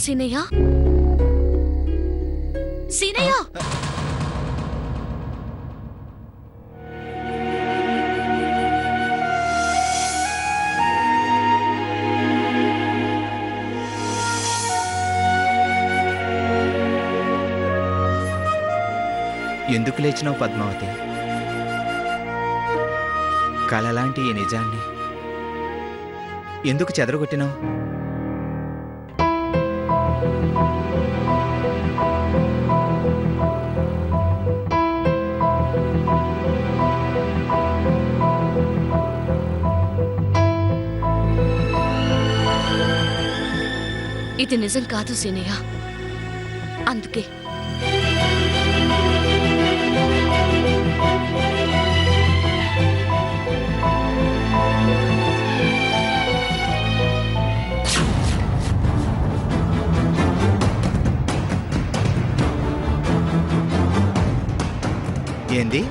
సీనయ్య, సీనయ్య, ఎందుకు లేచినావు పద్మావతి? కలలాంటి ఈ నిజాన్ని ఎందుకు చెదరగొట్టినావు? ఇది నిజం కాదు సీనయ్య. అందుకే ఏంది?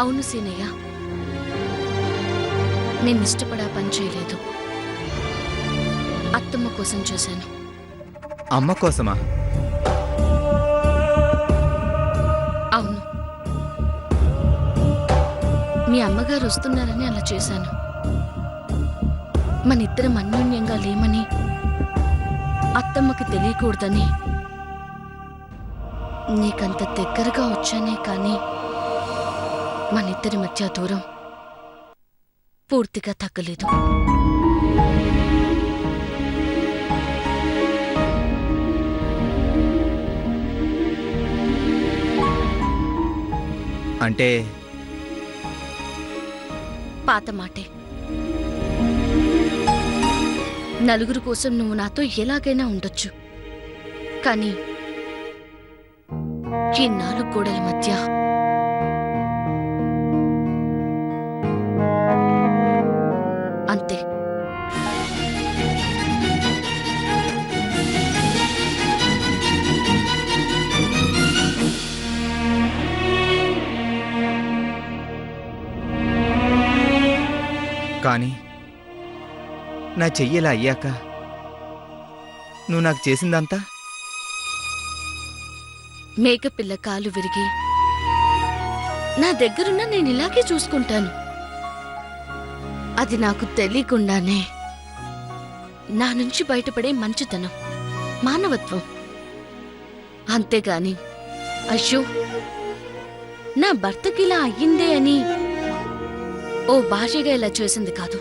అవును సీనయ్య, నేను ఇష్టపడా పని చేయలేదు. అత్తమ్మ కోసం చేశాను. అమ్మ కోసమా? అవును, మీ అమ్మగారు వస్తున్నారని అలా చేశాను. మనిద్దరం అన్యోన్యంగా లేమని, అత్తమ్మకి తెలియకూడదని నీకంత దగ్గరగా వచ్చానే కానీ మనిద్దరి మధ్య దూరం పూర్తిగా తగ్గలేదు. అంటే పాత మాటే. నలుగురు కోసం నువ్వు నాతో ఎలాగైనా ఉండొచ్చు, కానీ ఈ 4 గోడల మధ్య అంతే. కానీ నా చెయ్యలా అయ్యాక నువ్వు నాకు చేసిందంతా? మేకపిల్ల కాలు విరిగి నా దగ్గరున్న నేను ఇలాగే చూసుకుంటాను. అది నాకు తెలియకుండానే నా నుంచి బయటపడే మంచితనం, మానవత్వం. అంతేగాని అయ్యో నా భర్తకిలా అయ్యిందే అని ఓ భార్యగా ఇలా చేసింది కాదు.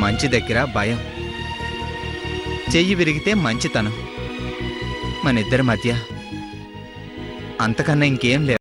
మంచి దగ్గర భయం, చెయ్యి విరిగితే మంచితనం. మన ఇద్దరి మధ్య అంతకన్నా ఇంకేం లేదు.